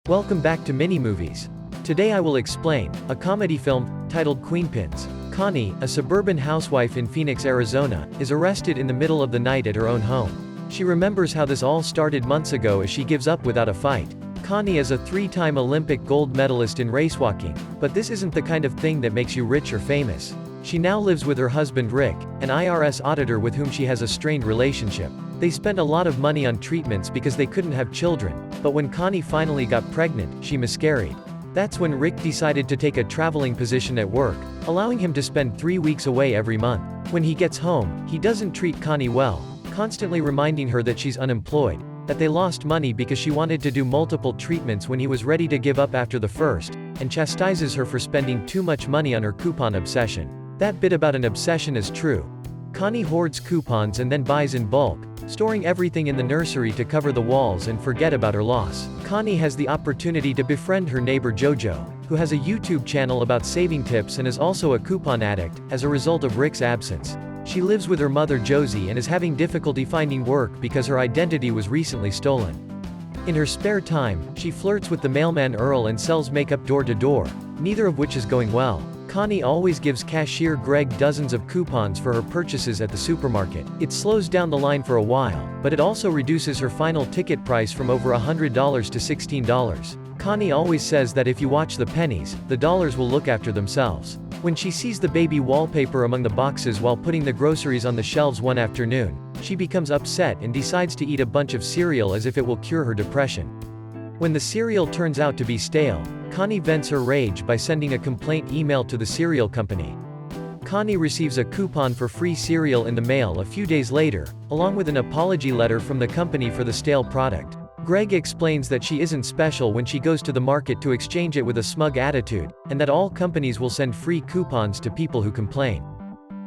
Welcome back to Mini Movies. Today I will explain a comedy film titled Queenpins. Connie, a suburban housewife in Phoenix, Arizona, is arrested in the middle of the night at her own home. She remembers how this all started months ago as she gives up without a fight. Connie is a three-time Olympic gold medalist in racewalking, but this isn't the kind of thing that makes you rich or famous. She now lives with her husband Rick, an IRS auditor with whom she has a strained relationship. They spent a lot of money on treatments because they couldn't have children, but when Connie finally got pregnant, she miscarried. That's when Rick decided to take a traveling position at work, allowing him to spend 3 weeks away every month. When he gets home, he doesn't treat Connie well, constantly reminding her that she's unemployed, that they lost money because she wanted to do multiple treatments when he was ready to give up after the first, and chastises her for spending too much money on her coupon obsession. That bit about an obsession is true. Connie hoards coupons and then buys in bulk, storing everything in the nursery to cover the walls and forget about her loss. Connie has the opportunity to befriend her neighbor Jojo, who has a YouTube channel about saving tips and is also a coupon addict, as a result of Rick's absence. She lives with her mother Josie and is having difficulty finding work because her identity was recently stolen. In her spare time, she flirts with the mailman Earl and sells makeup door to door, neither of which is going well. Connie always gives cashier Greg dozens of coupons for her purchases at the supermarket. It slows down the line for a while, but it also reduces her final ticket price from over $100 to $16. Connie always says that if you watch the pennies, the dollars will look after themselves. When she sees the baby wallpaper among the boxes while putting the groceries on the shelves one afternoon, she becomes upset and decides to eat a bunch of cereal as if it will cure her depression. When the cereal turns out to be stale, Connie vents her rage by sending a complaint email to the cereal company. Connie receives a coupon for free cereal in the mail a few days later, along with an apology letter from the company for the stale product. Greg explains that she isn't special when she goes to the market to exchange it with a smug attitude, and that all companies will send free coupons to people who complain.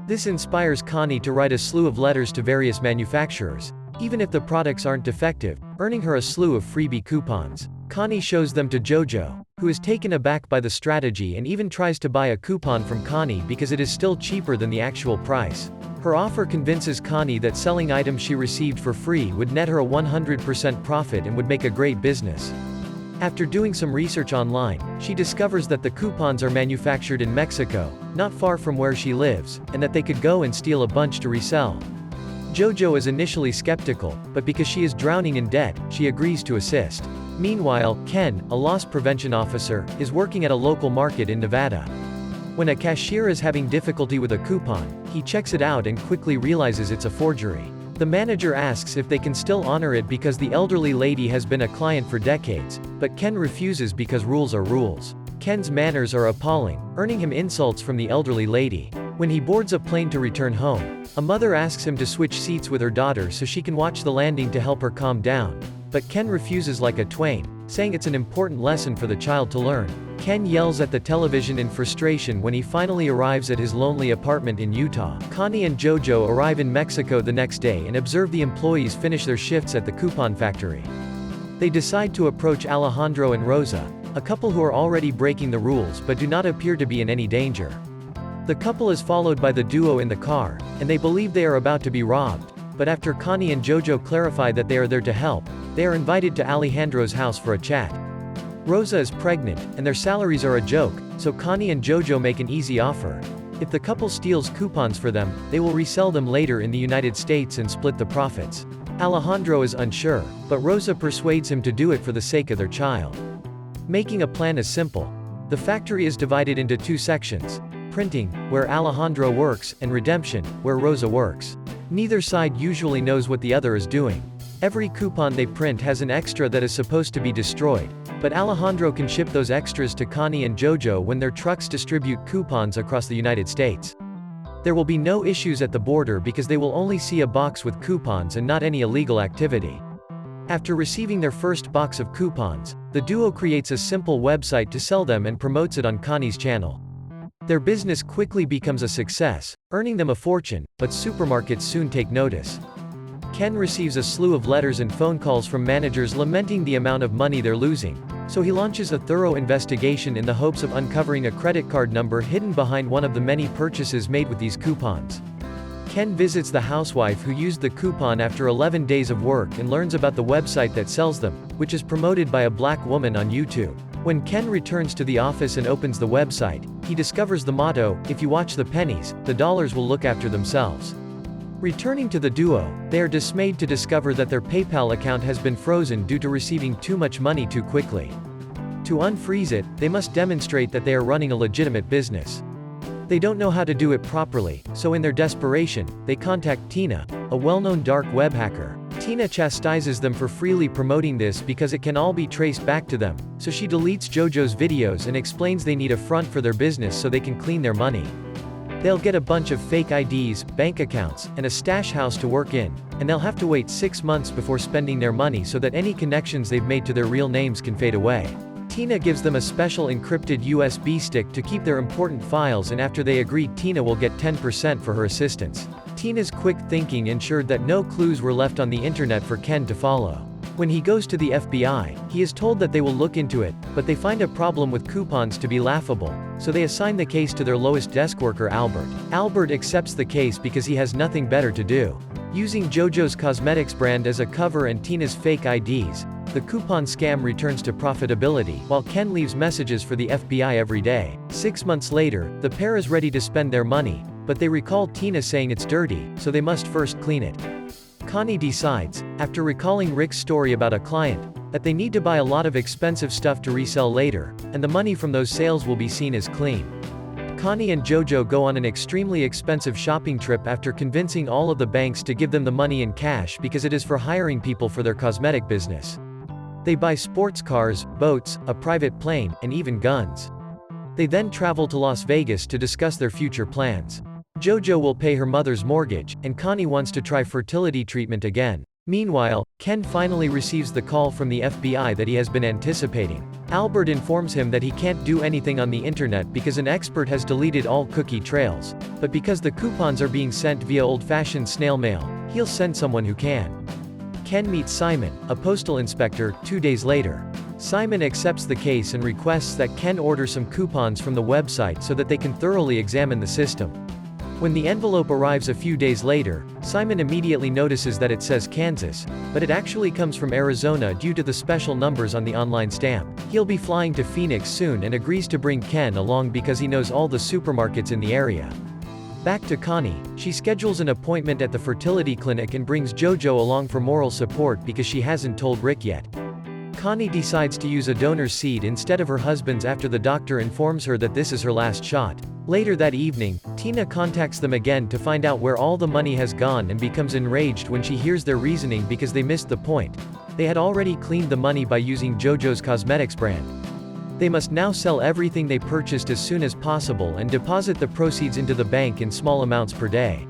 This inspires Connie to write a slew of letters to various manufacturers, even if the products aren't defective, earning her a slew of freebie coupons. Connie shows them to Jojo, who is taken aback by the strategy and even tries to buy a coupon from Connie because it is still cheaper than the actual price. Her offer convinces Connie that selling items she received for free would net her a 100% profit and would make a great business. After doing some research online, she discovers that the coupons are manufactured in Mexico, not far from where she lives, and that they could go and steal a bunch to resell. Jojo is initially skeptical, but because she is drowning in debt, she agrees to assist. Meanwhile, Ken, a loss prevention officer, is working at a local market in Nevada. When a cashier is having difficulty with a coupon, he checks it out and quickly realizes it's a forgery. The manager asks if they can still honor it because the elderly lady has been a client for decades, but Ken refuses because rules are rules. Ken's manners are appalling, earning him insults from the elderly lady. When he boards a plane to return home, a mother asks him to switch seats with her daughter so she can watch the landing to help her calm down. But Ken refuses like a Twain, saying it's an important lesson for the child to learn. Ken yells at the television in frustration when he finally arrives at his lonely apartment in Utah. Connie and Jojo arrive in Mexico the next day and observe the employees finish their shifts at the coupon factory. They decide to approach Alejandro and Rosa, a couple who are already breaking the rules but do not appear to be in any danger. The couple is followed by the duo in the car, and they believe they are about to be robbed, but after Connie and Jojo clarify that they are there to help, they are invited to Alejandro's house for a chat. Rosa is pregnant, and their salaries are a joke, so Connie and Jojo make an easy offer. If the couple steals coupons for them, they will resell them later in the United States and split the profits. Alejandro is unsure, but Rosa persuades him to do it for the sake of their child. Making a plan is simple. The factory is divided into two sections: printing, where Alejandro works, and redemption, where Rosa works. Neither side usually knows what the other is doing. Every coupon they print has an extra that is supposed to be destroyed, but Alejandro can ship those extras to Connie and Jojo when their trucks distribute coupons across the United States. There will be no issues at the border because they will only see a box with coupons and not any illegal activity. After receiving their first box of coupons, the duo creates a simple website to sell them and promotes it on Connie's channel. Their business quickly becomes a success, earning them a fortune, but supermarkets soon take notice. Ken receives a slew of letters and phone calls from managers lamenting the amount of money they're losing, so he launches a thorough investigation in the hopes of uncovering a credit card number hidden behind one of the many purchases made with these coupons. Ken visits the housewife who used the coupon after 11 days of work and learns about the website that sells them, which is promoted by a black woman on YouTube. When Ken returns to the office and opens the website, he discovers the motto, "If you watch the pennies, the dollars will look after themselves." Returning to the duo, they are dismayed to discover that their PayPal account has been frozen due to receiving too much money too quickly. To unfreeze it, they must demonstrate that they are running a legitimate business. They don't know how to do it properly, so in their desperation, they contact Tina, a well-known dark web hacker. Tina chastises them for freely promoting this because it can all be traced back to them, so she deletes JoJo's videos and explains they need a front for their business so they can clean their money. They'll get a bunch of fake IDs, bank accounts, and a stash house to work in, and they'll have to wait 6 months before spending their money so that any connections they've made to their real names can fade away. Tina gives them a special encrypted USB stick to keep their important files, and after they agree, Tina will get 10% for her assistance. Tina's quick thinking ensured that no clues were left on the internet for Ken to follow. When he goes to the FBI, he is told that they will look into it, but they find a problem with coupons to be laughable, so they assign the case to their lowest desk worker Albert. Albert accepts the case because he has nothing better to do. Using JoJo's cosmetics brand as a cover and Tina's fake IDs, the coupon scam returns to profitability, while Ken leaves messages for the FBI every day. 6 months later, the pair is ready to spend their money, but they recall Tina saying it's dirty, so they must first clean it. Connie decides, after recalling Rick's story about a client, that they need to buy a lot of expensive stuff to resell later, and the money from those sales will be seen as clean. Connie and JoJo go on an extremely expensive shopping trip after convincing all of the banks to give them the money in cash because it is for hiring people for their cosmetic business. They buy sports cars, boats, a private plane, and even guns. They then travel to Las Vegas to discuss their future plans. JoJo will pay her mother's mortgage, and Connie wants to try fertility treatment again. Meanwhile, Ken finally receives the call from the FBI that he has been anticipating. Albert informs him that he can't do anything on the internet because an expert has deleted all cookie trails. But because the coupons are being sent via old-fashioned snail mail, he'll send someone who can. Ken meets Simon, a postal inspector, 2 days later. Simon accepts the case and requests that Ken order some coupons from the website so that they can thoroughly examine the system. When the envelope arrives a few days later, Simon immediately notices that it says Kansas, but it actually comes from Arizona due to the special numbers on the online stamp. He'll be flying to Phoenix soon and agrees to bring Ken along because he knows all the supermarkets in the area. Back to Connie, she schedules an appointment at the fertility clinic and brings JoJo along for moral support because she hasn't told Rick yet. Connie decides to use a donor's seed instead of her husband's after the doctor informs her that this is her last shot. Later that evening, Tina contacts them again to find out where all the money has gone and becomes enraged when she hears their reasoning because they missed the point. They had already cleaned the money by using JoJo's cosmetics brand. They must now sell everything they purchased as soon as possible and deposit the proceeds into the bank in small amounts per day.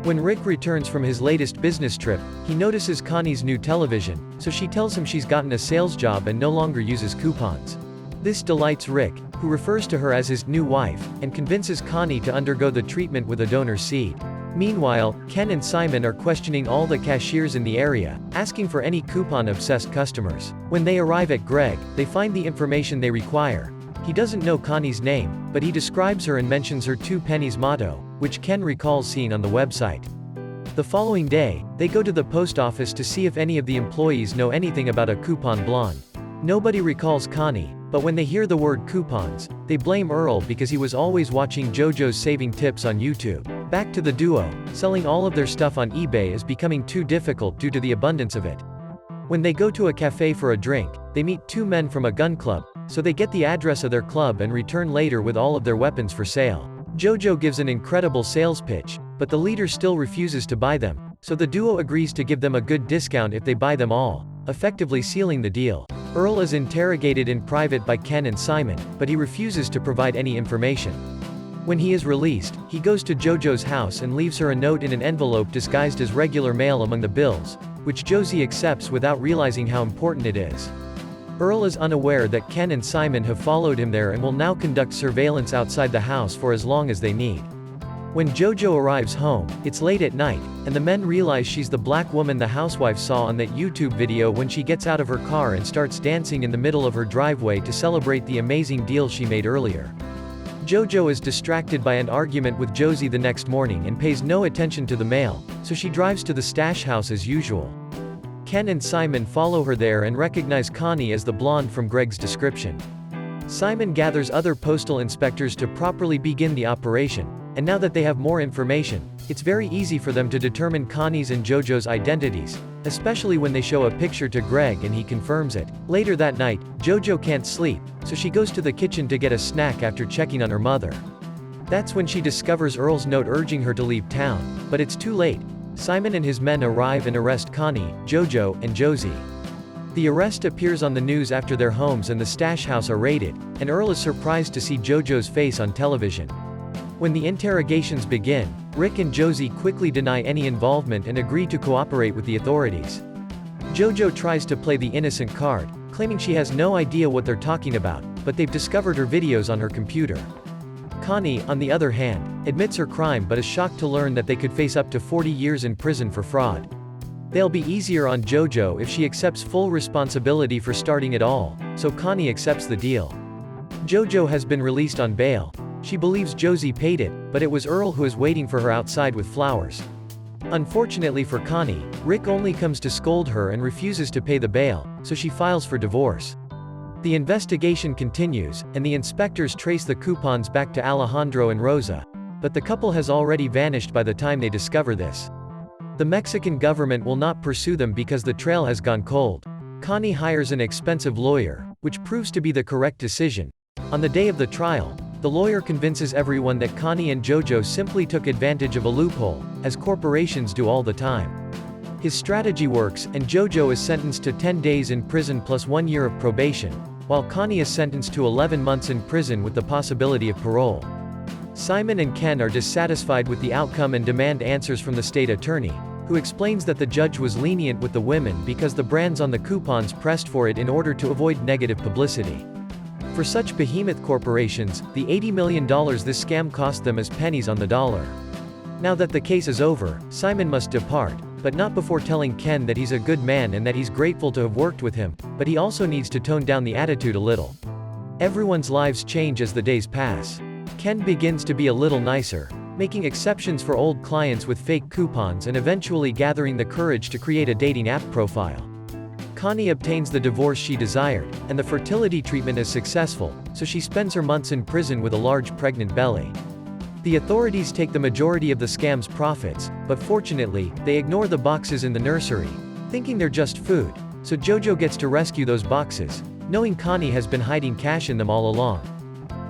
When Rick returns from his latest business trip, he notices Connie's new television, so she tells him she's gotten a sales job and no longer uses coupons. This delights Rick, who refers to her as his new wife, and convinces Connie to undergo the treatment with a donor's seed. Meanwhile, Ken and Simon are questioning all the cashiers in the area, asking for any coupon-obsessed customers. When they arrive at Greg, they find the information they require. He doesn't know Connie's name, but he describes her and mentions her 2 pennies motto, which Ken recalls seeing on the website. The following day, they go to the post office to see if any of the employees know anything about a coupon blonde. Nobody recalls Connie, but when they hear the word coupons, they blame Earl because he was always watching JoJo's saving tips on YouTube. Back to the duo, selling all of their stuff on eBay is becoming too difficult due to the abundance of it. When they go to a cafe for a drink, they meet 2 men from a gun club, so they get the address of their club and return later with all of their weapons for sale. JoJo gives an incredible sales pitch, but the leader still refuses to buy them, so the duo agrees to give them a good discount if they buy them all, effectively sealing the deal. Earl is interrogated in private by Ken and Simon, but he refuses to provide any information. When he is released, he goes to JoJo's house and leaves her a note in an envelope disguised as regular mail among the bills, which Josie accepts without realizing how important it is. Earl is unaware that Ken and Simon have followed him there and will now conduct surveillance outside the house for as long as they need. When JoJo arrives home, it's late at night, and the men realize she's the black woman the housewife saw on that YouTube video when she gets out of her car and starts dancing in the middle of her driveway to celebrate the amazing deal she made earlier. Jojo is distracted by an argument with Josie the next morning and pays no attention to the mail, so she drives to the stash house as usual. Ken and Simon follow her there and recognize Connie as the blonde from Greg's description. Simon gathers other postal inspectors to properly begin the operation, and now that they have more information, it's very easy for them to determine Connie's and Jojo's identities, especially when they show a picture to Greg and he confirms it. Later that night, Jojo can't sleep, so she goes to the kitchen to get a snack after checking on her mother. That's when she discovers Earl's note urging her to leave town, but it's too late. Simon and his men arrive and arrest Connie, Jojo, and Josie. The arrest appears on the news after their homes and the stash house are raided, and Earl is surprised to see Jojo's face on television. When the interrogations begin, Rick and Josie quickly deny any involvement and agree to cooperate with the authorities. Jojo tries to play the innocent card, claiming she has no idea what they're talking about, but they've discovered her videos on her computer. Connie, on the other hand, admits her crime but is shocked to learn that they could face up to 40 years in prison for fraud. They'll be easier on Jojo if she accepts full responsibility for starting it all, so Connie accepts the deal. Jojo has been released on bail. She believes Josie paid it, but it was Earl who is waiting for her outside with flowers. Unfortunately for Connie, Rick only comes to scold her and refuses to pay the bail, so she files for divorce. The investigation continues, and the inspectors trace the coupons back to Alejandro and Rosa, but the couple has already vanished by the time they discover this. The Mexican government will not pursue them because the trail has gone cold. Connie hires an expensive lawyer, which proves to be the correct decision. On the day of the trial, the lawyer convinces everyone that Connie and Jojo simply took advantage of a loophole, as corporations do all the time. His strategy works, and Jojo is sentenced to 10 days in prison plus 1 year of probation, while Connie is sentenced to 11 months in prison with the possibility of parole. Simon and Ken are dissatisfied with the outcome and demand answers from the state attorney, who explains that the judge was lenient with the women because the brands on the coupons pressed for it in order to avoid negative publicity. For such behemoth corporations, the $80 million this scam cost them is pennies on the dollar. Now that the case is over, Simon must depart, but not before telling Ken that he's a good man and that he's grateful to have worked with him, but he also needs to tone down the attitude a little. Everyone's lives change as the days pass. Ken begins to be a little nicer, making exceptions for old clients with fake coupons and eventually gathering the courage to create a dating app profile. Connie obtains the divorce she desired, and the fertility treatment is successful, so she spends her months in prison with a large pregnant belly. The authorities take the majority of the scam's profits, but fortunately, they ignore the boxes in the nursery, thinking they're just food, so Jojo gets to rescue those boxes, knowing Connie has been hiding cash in them all along.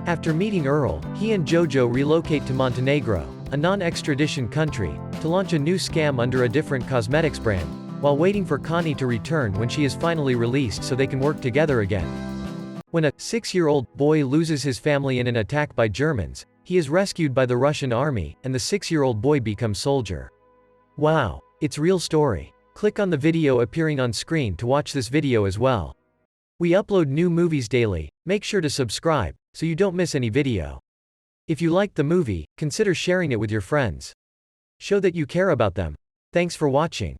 After meeting Earl, he and Jojo relocate to Montenegro, a non-extradition country, to launch a new scam under a different cosmetics brand, while waiting for Connie to return when she is finally released so they can work together again. When a 6-year-old boy loses his family in an attack by Germans, he is rescued by the Russian army, and the 6-year-old boy becomes soldier. Wow, it's real story. Click on the video appearing on screen to watch this video as well. We upload new movies daily, make sure to subscribe, so you don't miss any video. If you liked the movie, consider sharing it with your friends. Show that you care about them. Thanks for watching.